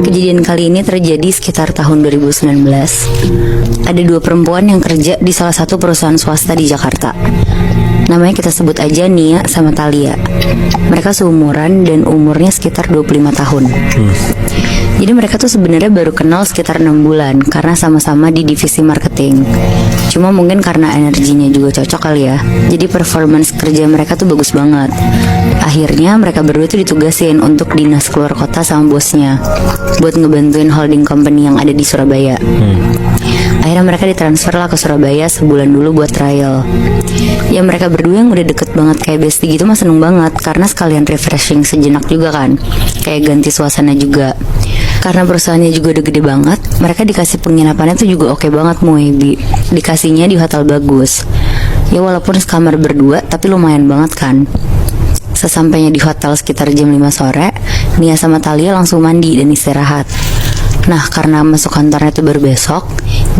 Kejadian kali ini terjadi sekitar tahun 2019. Ada dua perempuan yang kerja di salah satu perusahaan swasta di Jakarta. Namanya kita sebut aja Nia sama Thalia. Mereka seumuran dan umurnya sekitar 25 tahun. Jadi mereka tuh sebenarnya baru kenal sekitar 6 bulan karena sama-sama di divisi marketing. Cuma mungkin karena energinya juga cocok kali ya. Jadi performance kerja mereka tuh bagus banget. Akhirnya mereka berdua tuh ditugasin untuk dinas keluar kota sama bosnya buat ngebantuin holding company yang ada di Surabaya. Akhirnya mereka ditransfer lah ke Surabaya sebulan dulu buat trial. Ya mereka berdua yang udah deket banget kayak bestie gitu mah seneng banget karena sekalian refreshing sejenak juga kan. Kayak ganti suasana juga. Karena perusahaannya juga udah gede banget, mereka dikasih penginapannya tuh juga oke banget Muebi. Dikasihnya di hotel bagus. Ya walaupun sekamar berdua tapi lumayan banget kan. Sesampainya di hotel sekitar jam 5 sore, Nia sama Thalia langsung mandi dan istirahat. Nah karena masuk kantornya tuh baru besok,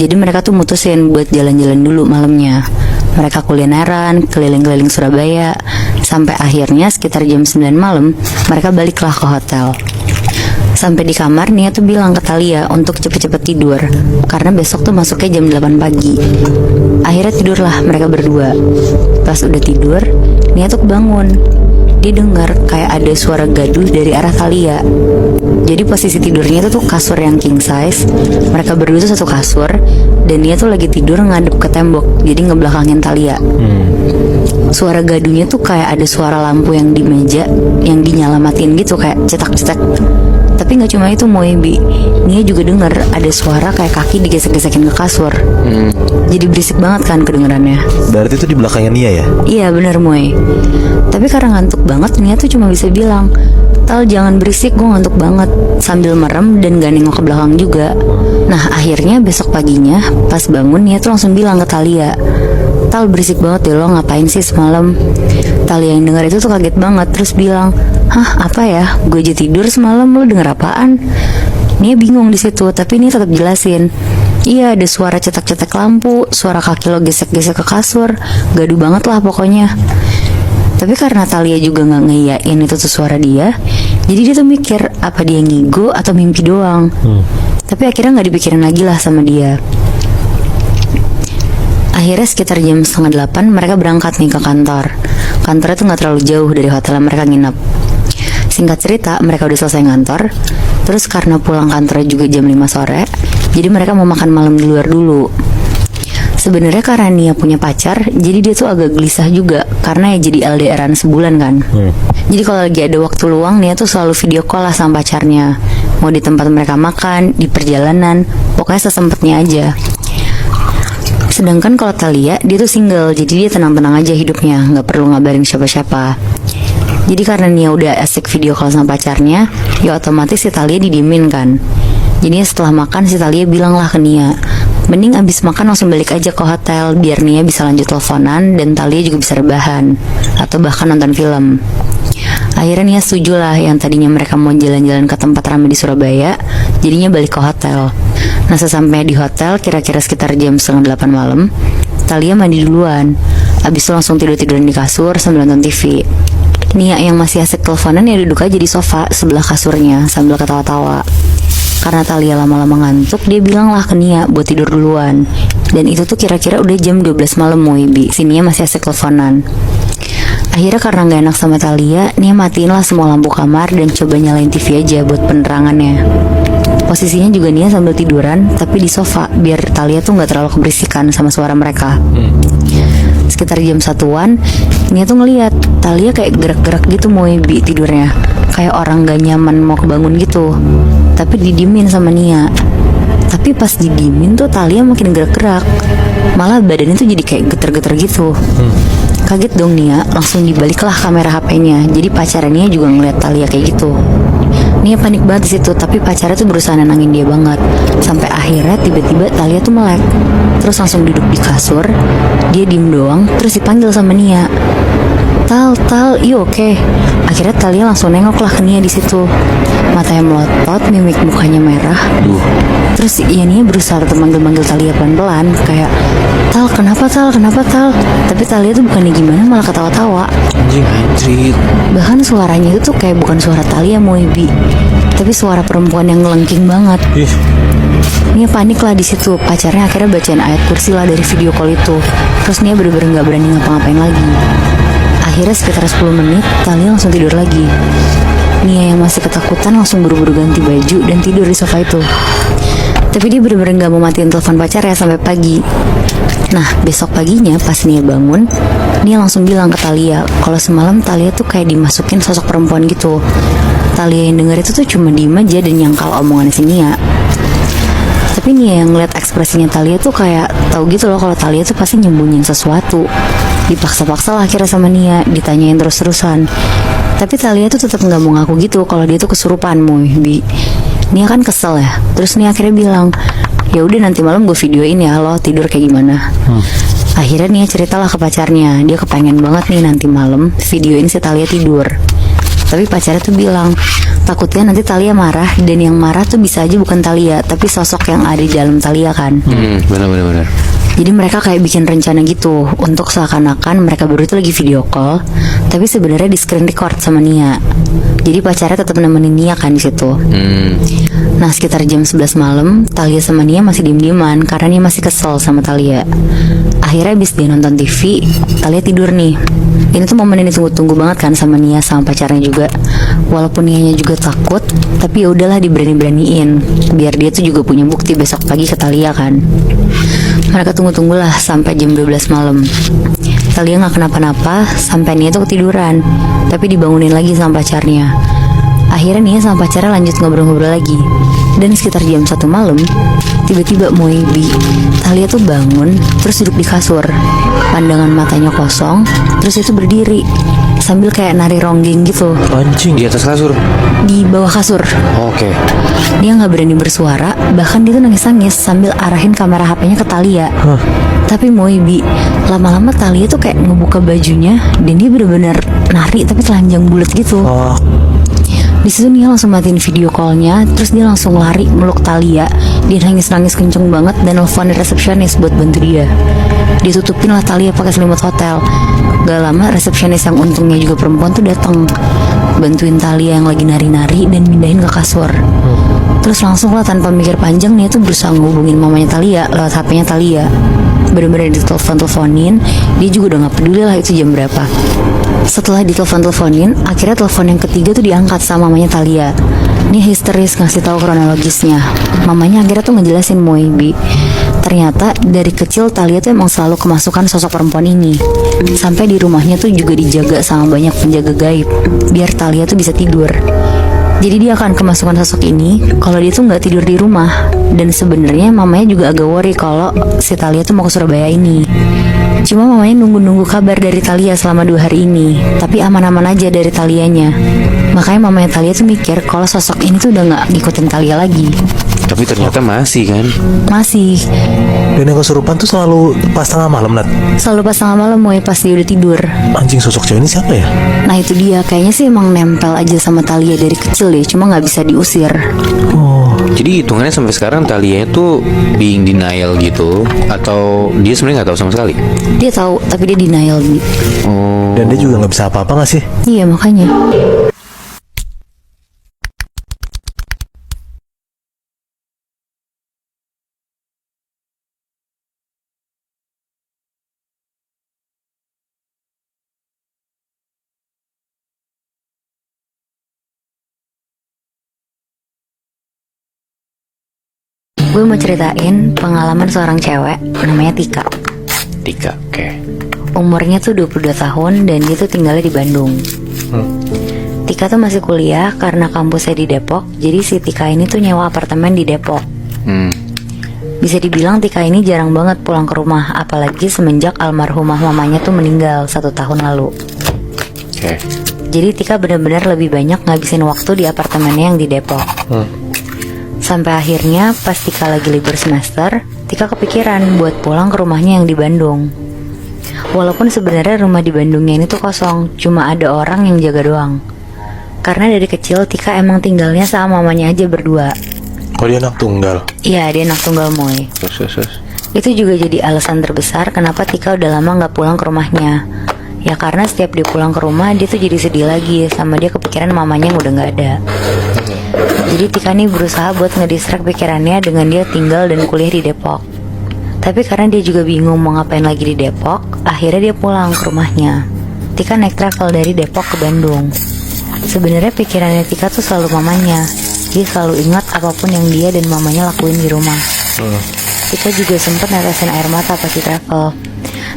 jadi mereka tuh mutusin buat jalan-jalan dulu malamnya. Mereka kulineran, keliling-keliling Surabaya, sampai akhirnya sekitar jam 9 malam, mereka baliklah ke hotel. Sampai di kamar, Nia tuh bilang ke Thalia untuk cepet-cepet tidur karena besok tuh masuknya jam 8 pagi. Akhirnya tidurlah mereka berdua. Pas udah tidur, Nia tuh bangun. Dia dengar kayak ada suara gaduh dari arah Thalia. Jadi posisi tidurnya itu tuh kasur yang king size. Mereka berdua tuh satu kasur, dan Nia tuh lagi tidur ngadep ke tembok, jadi ngebelakangin Thalia. Suara gaduhnya tuh kayak ada suara lampu yang di meja yang dinyalamatin gitu, kayak cetak-cetak. Tapi gak cuma itu Moebi, Nia juga dengar ada suara kayak kaki digesek-gesekin ke kasur. Jadi berisik banget kan kedengerannya. Berarti itu di belakangnya Nia ya? Iya bener Moe. Tapi karena ngantuk banget, Nia tuh cuma bisa bilang, "Tal jangan berisik, gue ngantuk banget," sambil merem dan gak nengok ke belakang juga. Nah akhirnya besok paginya pas bangun, Nia tuh langsung bilang ke Thalia, "Tal berisik banget deh, lo ngapain sih semalam?" Thalia yang dengar itu tuh kaget banget, terus bilang, "Hah apa ya? Gue aja tidur semalam, lo denger apaan?" Nia bingung di situ, tapi Nia tetap jelasin, "Iya ada suara cetak-cetak lampu, suara kaki lo gesek-gesek ke kasur, gaduh banget lah pokoknya." Tapi karena Thalia juga gak ngiyain itu tuh suara dia, jadi dia tuh mikir apa dia ngigo atau mimpi doang. Tapi akhirnya gak dipikirin lagi lah sama dia. Akhirnya sekitar jam 7:30 mereka berangkat nih ke kantor. Kantornya tuh gak terlalu jauh dari hotel yang mereka nginep. Singkat cerita, mereka udah selesai ngantor. Terus karena pulang kantornya juga jam 5 sore, jadi mereka mau makan malam di luar dulu. Sebenarnya karena Nia punya pacar, jadi dia tuh agak gelisah juga karena ya jadi LDRan sebulan kan. Jadi kalau lagi ada waktu luang, Nia tuh selalu video call lah sama pacarnya. Mau di tempat mereka makan, di perjalanan, pokoknya sesempetnya aja. Sedangkan kalau Thalia, dia tuh single, jadi dia tenang-tenang aja hidupnya, nggak perlu ngabarin siapa-siapa. Jadi karena Nia udah asik video call sama pacarnya, ya otomatis si Thalia didiemin kan. Jadi setelah makan si Thalia bilang lah ke Nia, mending abis makan langsung balik aja ke hotel biar Nia bisa lanjut teleponan dan Thalia juga bisa rebahan atau bahkan nonton film. Akhirnya Nia setuju lah, yang tadinya mereka mau jalan-jalan ke tempat ramai di Surabaya, jadinya balik ke hotel. Nah sesampainya di hotel kira-kira sekitar jam 7:30 malam, Thalia mandi duluan. Abis itu langsung tidur-tiduran di kasur sambil nonton TV. Nia yang masih asik teleponan ya duduk aja di sofa sebelah kasurnya sambil ketawa-tawa. Karena Thalia lama-lama ngantuk, dia bilang lah ke Nia buat tidur duluan. Dan itu tuh kira-kira udah jam 12 malam Moebi, si Nia masih asik teleponan. Akhirnya karena gak enak sama Thalia, Nia matiin lah semua lampu kamar dan coba nyalain TV aja buat penerangannya. Posisinya juga Nia sambil tiduran, tapi di sofa, biar Thalia tuh gak terlalu keberisikan sama suara mereka. Sekitar jam 1-an, Nia tuh ngeliat Thalia kayak gerak-gerak gitu Moebi tidurnya, kayak orang gak nyaman mau kebangun gitu. Tapi didiemin sama Nia. Tapi pas didiemin tuh Thalia makin gerak-gerak, malah badannya tuh jadi kayak geter-geter gitu. Kaget dong Nia, langsung dibaliklah kamera HP-nya. Jadi pacarnya juga ngeliat Thalia kayak gitu. Nia panik banget di situ, tapi pacarnya tuh berusaha nenangin dia banget. Sampai akhirnya tiba-tiba Thalia tuh melek, terus langsung duduk di kasur. Dia diem doang, terus dipanggil sama Nia, Tal, you okay?" Akhirnya Thalia langsung nengok lah ke Nia di situ. Matanya melotot, mimik mukanya merah. Terus Nia berusaha untuk manggil-manggil Thalia pelan-pelan, kayak, Tal? Kenapa Tal?" Tapi Thalia tuh bukannya gimana, malah ketawa-tawa. Anjing. Bahkan suaranya itu tuh kayak bukan suara Thalia Moebi, tapi suara perempuan yang ngelengking banget. Ih, Nia panik lah di situ. Pacarnya akhirnya bacain ayat kursi lah dari video call itu. Terus Nia bener-bener nggak berani ngapa-ngapain lagi. Akhirnya sekitar 10 menit Talia langsung tidur lagi. Nia yang masih ketakutan langsung buru-buru ganti baju dan tidur di sofa itu. Tapi dia bener-bener gak mau matiin telepon pacarnya sampai pagi. Nah besok paginya pas Nia bangun, Nia langsung bilang ke Talia kalau semalam Talia tuh kayak dimasukin sosok perempuan gitu. Talia yang denger itu tuh cuma diem aja dan nyangkal omongan si Nia. Tapi Nia yang ngeliat ekspresinya Talia tuh kayak tahu gitu loh kalau Talia tuh pasti nyembunyiin sesuatu. Dipaksa-paksa lah akhirnya sama Nia, ditanyain terus-terusan. Tapi Talia tuh tetap nggak mau ngaku gitu kalau dia tuh kesurupan, Bi. Nia kan kesel ya. Terus Nia akhirnya bilang, ya udah nanti malam gue videoin ya lo tidur kayak gimana. Akhirnya Nia ceritalah ke pacarnya, dia kepengen banget nih nanti malam videoin si Talia tidur. Tapi pacarnya tuh bilang takutnya nanti Talia marah, dan yang marah tuh bisa aja bukan Talia tapi sosok yang ada di dalam Talia kan. Benar. Jadi mereka kayak bikin rencana gitu untuk seakan-akan mereka berdua itu lagi video call, tapi sebenarnya di screen record sama Nia. Jadi pacarnya tetap nemenin Nia kan di situ. Nah sekitar jam 11 malam Talia sama Nia masih diem-dieman karena Nia masih kesel sama Talia. Akhirnya abis dia nonton TV, Talia tidur nih. Ini tuh momen yang ditunggu-tunggu banget kan sama Nia sama pacarnya juga. Walaupun Nianya juga takut, tapi ya udahlah diberani-beraniin biar dia tuh juga punya bukti besok pagi ke Talia kan. Mereka tunggu-tunggulah sampai jam 12 malam. Talia gak kenapa-napa sampai Nia tuh ketiduran, tapi dibangunin lagi sama pacarnya. Akhirnya Nia sama pacarnya lanjut ngobrol-ngobrol lagi. Dan sekitar jam 1 malam, tiba-tiba Bi, Talia tuh bangun, terus duduk di kasur. Pandangan matanya kosong, terus itu berdiri sambil kayak nari ronggeng gitu. anjing. Di atas kasur. Di bawah kasur. Oke. Dia gak berani bersuara, bahkan dia tuh nangis-nangis sambil arahin kamera HP-nya ke Talia. Tapi Bi, lama-lama Talia tuh kayak ngebuka bajunya dan dia bener-bener nari tapi telanjang bulat gitu. Oh, Di situ Nia langsung matiin video callnya, terus dia langsung lari meluk Talia. Dia nangis-nangis kenceng banget dan nelfon resepsionis buat bantu dia. Ditutupin lah Talia pakai selimut hotel. Gak lama resepsionis yang untungnya juga perempuan tuh datang, bantuin Talia yang lagi nari-nari dan pindahin ke kasur. Terus langsung lah tanpa mikir panjang Nia tuh berusaha ngehubungin mamanya Talia lewat HP-nya Talia. Bener-bener ditelepon-teleponin, dia juga udah gak peduli lah itu jam berapa. Setelah ditelepon-teleponin, akhirnya telepon yang ketiga tuh diangkat sama mamanya Talia. Ini histeris ngasih tahu kronologisnya. Mamanya akhirnya tuh ngejelasin Bi, ternyata dari kecil Talia tuh emang selalu kemasukan sosok perempuan ini. Sampai di rumahnya tuh juga dijaga sama banyak penjaga gaib biar Talia tuh bisa tidur. Jadi dia akan kemasukan sosok ini kalau dia tuh nggak tidur di rumah. Dan sebenarnya mamanya juga agak worry kalau si Talia tuh mau ke Surabaya ini. Cuma mamanya nunggu-nunggu kabar dari Talia selama 2 hari ini, tapi aman-aman aja dari Talianya. Makanya mamanya Talia tuh mikir kalau sosok ini tuh udah nggak ngikutin Talia lagi. Tapi ternyata masih kan. Masih. dan yang kesurupan tuh selalu pas tengah malam, Nat. Selalu pas tengah malam pas dia udah tidur. Anjing, sosok cewek ini siapa ya? Nah itu dia, kayaknya sih emang nempel aja sama Talia dari kecil deh, cuma nggak bisa diusir. Oh, Jadi hitungannya sampai sekarang Talia itu being denial gitu, atau dia sebenarnya nggak tahu sama sekali? Dia tahu, tapi dia denial. Oh. dan dia juga nggak bisa apa-apa nggak sih? Iya makanya. Gue mau ceritain pengalaman seorang cewek namanya Tika. Tika, oke. Umurnya tuh 22 tahun dan dia tuh tinggalnya di Bandung. Tika tuh masih kuliah karena kampusnya di Depok. Jadi si Tika ini tuh nyewa apartemen di Depok. Bisa dibilang Tika ini jarang banget pulang ke rumah, apalagi semenjak almarhumah mamanya tuh meninggal 1 tahun lalu. Oke. Jadi Tika benar-benar lebih banyak ngabisin waktu di apartemennya yang di Depok. Sampai akhirnya pas Tika lagi libur semester, Tika kepikiran buat pulang ke rumahnya yang di Bandung. Walaupun sebenarnya rumah di Bandungnya ini tuh kosong, cuma ada orang yang jaga doang. Karena dari kecil Tika emang tinggalnya sama mamanya aja berdua. Oh, dia anak tunggal. Iya, dia anak tunggal Moy. Terus. Itu juga jadi alasan terbesar kenapa Tika udah lama gak pulang ke rumahnya. Ya karena setiap dia pulang ke rumah, dia tuh jadi sedih lagi sama dia kepikiran mamanya yang udah gak ada. Jadi Tika nih berusaha buat ngedistract pikirannya dengan dia tinggal dan kuliah di Depok. Tapi karena dia juga bingung mau ngapain lagi di Depok, akhirnya dia pulang ke rumahnya. Tika naik travel dari Depok ke Bandung. Sebenarnya pikirannya Tika tuh selalu mamanya. Dia selalu ingat apapun yang dia dan mamanya lakuin di rumah. Tika juga sempat netesin air mata pas di travel.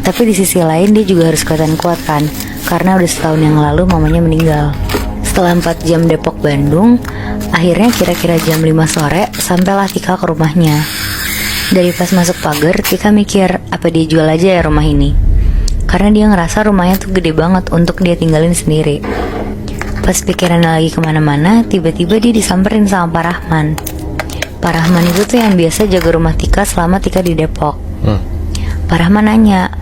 Tapi di sisi lain dia juga harus kelihatan kuat kan, karena udah setahun yang lalu mamanya meninggal. Setelah 4 jam Depok Bandung, akhirnya kira-kira jam 5 sore sampailah Tika ke rumahnya. Dari pas masuk pagar, Tika mikir apa dia jual aja ya rumah ini, karena dia ngerasa rumahnya tuh gede banget untuk dia tinggalin sendiri. Pas pikirannya lagi kemana-mana, tiba-tiba dia disamperin sama Pak Rahman. Pak Rahman itu tuh yang biasa jaga rumah Tika selama Tika di Depok. Pak Rahman nanya,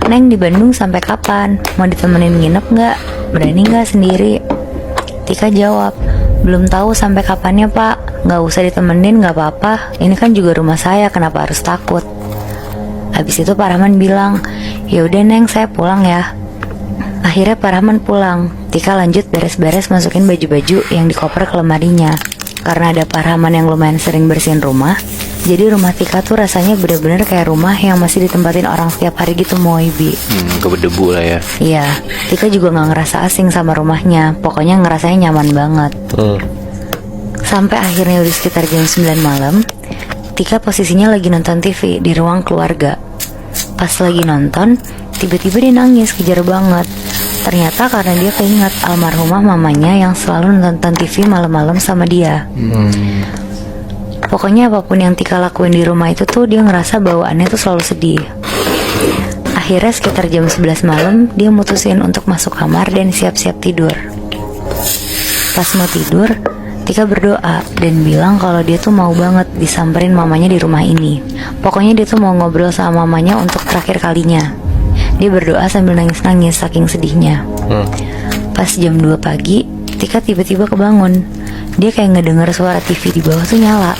"Neng di Bandung sampai kapan? Mau ditemenin nginep nggak? Berani nggak sendiri?" Tika jawab, "Belum tahu sampai kapannya Pak. Nggak usah ditemenin, nggak apa-apa. Ini kan juga rumah saya, kenapa harus takut?" Habis itu Pak Rahman bilang, "Ya udah Neng, saya pulang ya." Akhirnya Pak Rahman pulang. Tika lanjut beres-beres masukin baju-baju yang dikoper ke lemarinya. Karena ada Pak Rahman yang lumayan sering bersihin rumah, jadi rumah Tika tuh rasanya bener-bener kayak rumah yang masih ditempatin orang setiap hari gitu, Moibi. Keberdebu lah ya. Iya, Tika juga gak ngerasa asing sama rumahnya. Pokoknya ngerasanya nyaman banget. Sampai akhirnya udah sekitar jam 9 malam, Tika posisinya lagi nonton TV di ruang keluarga. Pas lagi nonton, tiba-tiba dia nangis kejar banget. Ternyata karena dia keinget almarhumah mamanya yang selalu nonton TV malam-malam sama dia. Pokoknya apapun yang Tika lakuin di rumah itu tuh dia ngerasa bawaannya tuh selalu sedih. Akhirnya sekitar jam 11 malam dia mutusin untuk masuk kamar dan siap-siap tidur. Pas mau tidur, Tika berdoa dan bilang kalau dia tuh mau banget disamperin mamanya di rumah ini. Pokoknya dia tuh mau ngobrol sama mamanya untuk terakhir kalinya. Dia berdoa sambil nangis-nangis saking sedihnya. Pas jam 2 pagi, Tika tiba-tiba kebangun. Dia kayak ngedenger suara TV di bawah tuh nyala.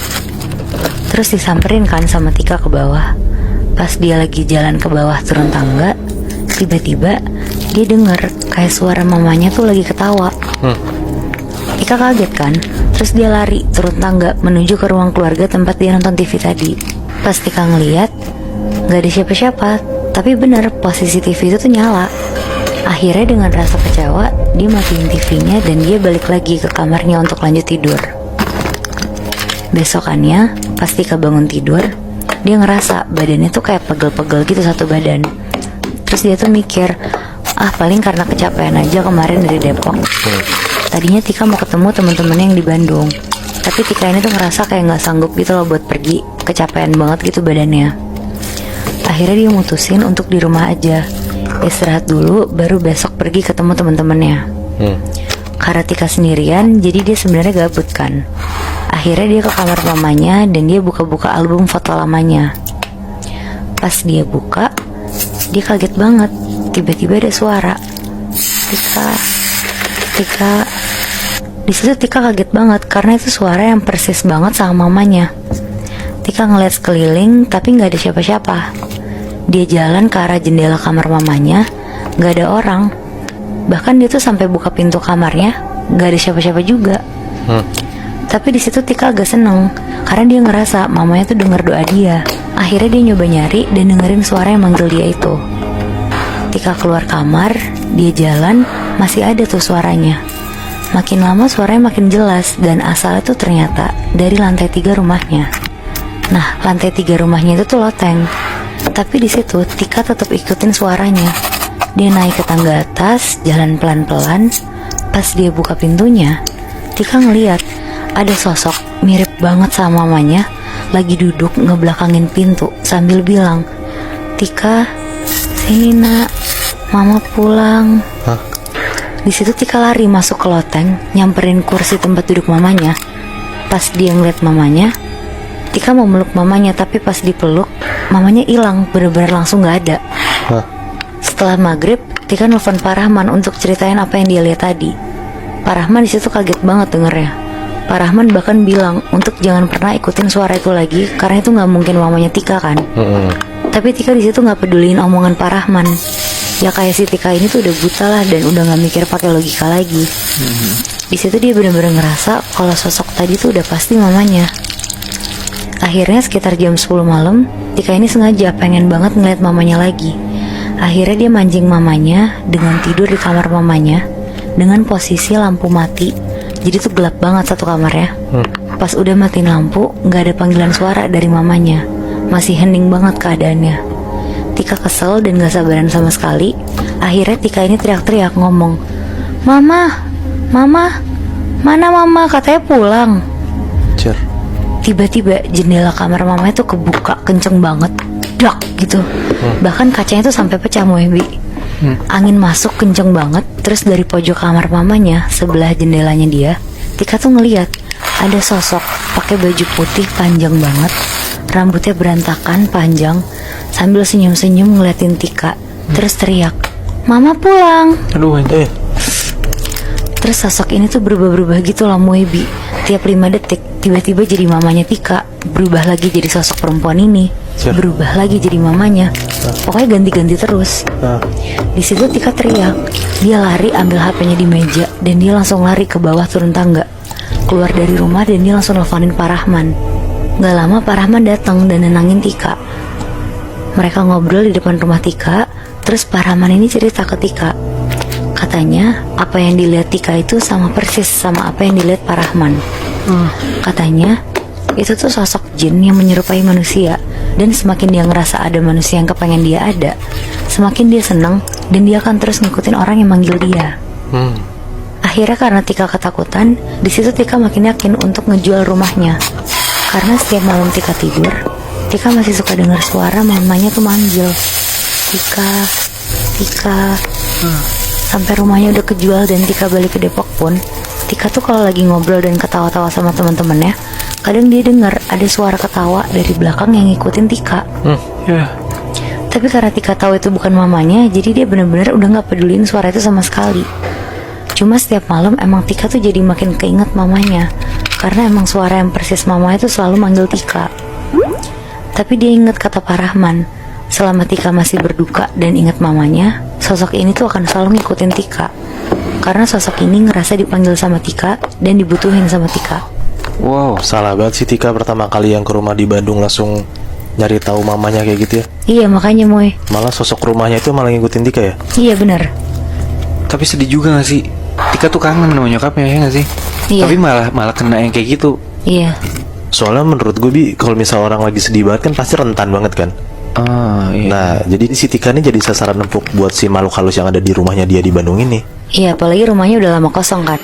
Terus disamperin kan sama Tika ke bawah. Pas dia lagi jalan ke bawah turun tangga, tiba-tiba dia denger kayak suara mamanya tuh lagi ketawa. Tika kaget kan. Terus dia lari turun tangga menuju ke ruang keluarga tempat dia nonton TV tadi. Pas Tika ngeliat, gak ada siapa-siapa. Tapi bener, posisi TV itu tuh nyala. Akhirnya dengan rasa kecewa, dia matiin TV-nya dan dia balik lagi ke kamarnya untuk lanjut tidur. Besokannya, pas Tika bangun tidur, dia ngerasa badannya tuh kayak pegel-pegel gitu satu badan. Terus dia tuh mikir, paling karena kecapean aja kemarin dari Depok. Tadinya Tika mau ketemu teman-temannya yang di Bandung, tapi Tika ini tuh ngerasa kayak nggak sanggup gitu loh buat pergi, kecapean banget gitu badannya. Akhirnya dia mutusin untuk di rumah aja, istirahat dulu baru besok pergi ketemu teman-temannya. Karena Tika sendirian, jadi dia sebenarnya gabut kan. Akhirnya dia ke kamar mamanya dan dia buka-buka album foto lamanya. Pas dia buka, dia kaget banget. Tiba-tiba ada suara, Tika. Di situ Tika kaget banget karena itu suara yang persis banget sama mamanya. Tika ngeliat sekeliling tapi nggak ada siapa-siapa. Dia jalan ke arah jendela kamar mamanya, nggak ada orang. Bahkan dia tuh sampai buka pintu kamarnya, nggak ada siapa-siapa juga. Tapi di situ Tika agak seneng karena dia ngerasa mamanya tuh denger doa dia. Akhirnya dia nyoba nyari dan dengerin suara yang manggil dia itu. Tika keluar kamar, dia jalan, masih ada tuh suaranya. Makin lama suaranya makin jelas dan asalnya tuh ternyata dari lantai 3 rumahnya. Nah, lantai 3 rumahnya itu tuh loteng. Tapi di situ Tika tetap ikutin suaranya. Dia naik ke tangga atas, jalan pelan-pelan. Pas dia buka pintunya, Tika ngeliat ada sosok mirip banget sama mamanya lagi duduk ngebelakangin pintu sambil bilang, "Tika, sini nak, mama pulang." Di situ Tika lari masuk ke loteng, nyamperin kursi tempat duduk mamanya. Pas dia ngeliat mamanya, Tika mau meluk mamanya, tapi pas dipeluk, mamanya hilang, bener-bener langsung gak ada. Setelah maghrib, Tika nelfon Pak Rahman untuk ceritain apa yang dia lihat tadi. Pak Rahman di situ kaget banget dengernya. Pak Rahman bahkan bilang untuk jangan pernah ikutin suara itu lagi, karena itu nggak mungkin mamanya Tika kan. Tapi Tika di situ nggak peduliin omongan Pak Rahman. Ya kayak si Tika ini tuh udah buta lah dan udah nggak mikir pakai logika lagi. Di situ dia benar-benar ngerasa kalau sosok tadi tuh udah pasti mamanya. Akhirnya sekitar jam 10 malam, Tika ini sengaja pengen banget ngeliat mamanya lagi. Akhirnya dia mancing mamanya dengan tidur di kamar mamanya dengan posisi lampu mati. Jadi tuh gelap banget satu kamarnya. Pas udah matiin lampu, gak ada panggilan suara dari mamanya. Masih hening banget keadaannya. Tika kesel dan gak sabaran sama sekali. Akhirnya Tika ini teriak-teriak ngomong, "Mama, Mama, mana Mama? Katanya pulang." Cer. Tiba-tiba jendela kamar mama itu kebuka kenceng banget, dak gitu. Bahkan kacanya itu sampai pecah Moebi. Angin masuk kenceng banget. Terus dari pojok kamar mamanya sebelah jendelanya dia, Tika tuh ngeliat ada sosok pakai baju putih panjang banget, rambutnya berantakan panjang, sambil senyum-senyum ngeliatin Tika. Terus teriak, "Mama pulang." Aduh, Terus sosok ini tuh berubah-berubah gitu lah Moebi. Tiap 5 detik tiba-tiba jadi mamanya Tika, berubah lagi jadi sosok perempuan ini, berubah lagi jadi mamanya. Pokoknya ganti-ganti terus. Di situ Tika teriak. Dia lari ambil HP-nya di meja dan dia langsung lari ke bawah turun tangga, keluar dari rumah dan dia langsung nelfonin Pak Rahman. Gak lama Pak Rahman datang dan nenangin Tika. Mereka ngobrol di depan rumah Tika. Terus Pak Rahman ini cerita ke Tika. Katanya apa yang dilihat Tika itu sama persis sama apa yang dilihat Pak Rahman. Katanya itu tuh sosok jin yang menyerupai manusia. Dan semakin dia ngerasa ada manusia yang kepengen dia ada, semakin dia seneng dan dia akan terus ngikutin orang yang manggil dia. Akhirnya karena Tika ketakutan, di situ Tika makin yakin untuk ngejual rumahnya. Karena setiap malam Tika tidur, Tika masih suka dengar suara mamanya tuh manggil, "Tika, Tika." Sampai rumahnya udah kejual dan Tika balik ke Depok pun, Tika tuh kalau lagi ngobrol dan ketawa-tawa sama teman-temannya, kadang dia dengar ada suara ketawa dari belakang yang ngikutin Tika. Tapi karena Tika tahu itu bukan mamanya, jadi dia benar-benar udah nggak peduliin suara itu sama sekali. Cuma setiap malam emang Tika tuh jadi makin keinget mamanya, karena emang suara yang persis mamanya tuh selalu manggil Tika. Tapi dia inget kata Pak Rahman, selama Tika masih berduka dan inget mamanya, sosok ini tuh akan selalu ngikutin Tika. Karena sosok ini ngerasa dipanggil sama Tika dan dibutuhin sama Tika. Wow, salah banget sih Tika pertama kali yang ke rumah di Bandung langsung nyari tahu mamanya kayak gitu ya. Iya makanya Moy. Malah sosok rumahnya itu malah ngikutin Tika ya. Iya benar. tapi sedih juga gak sih? Tika tuh kangen sama nyokapnya ya gak sih? Iya. Tapi malah kena yang kayak gitu. Iya. Soalnya menurut gue Bi, kalau misal orang lagi sedih banget kan pasti rentan banget kan. Iya. Nah, jadi si Tika ini jadi sasaran empuk buat si makhluk halus yang ada di rumahnya dia di Bandung ini. Iya apalagi rumahnya udah lama kosong kan.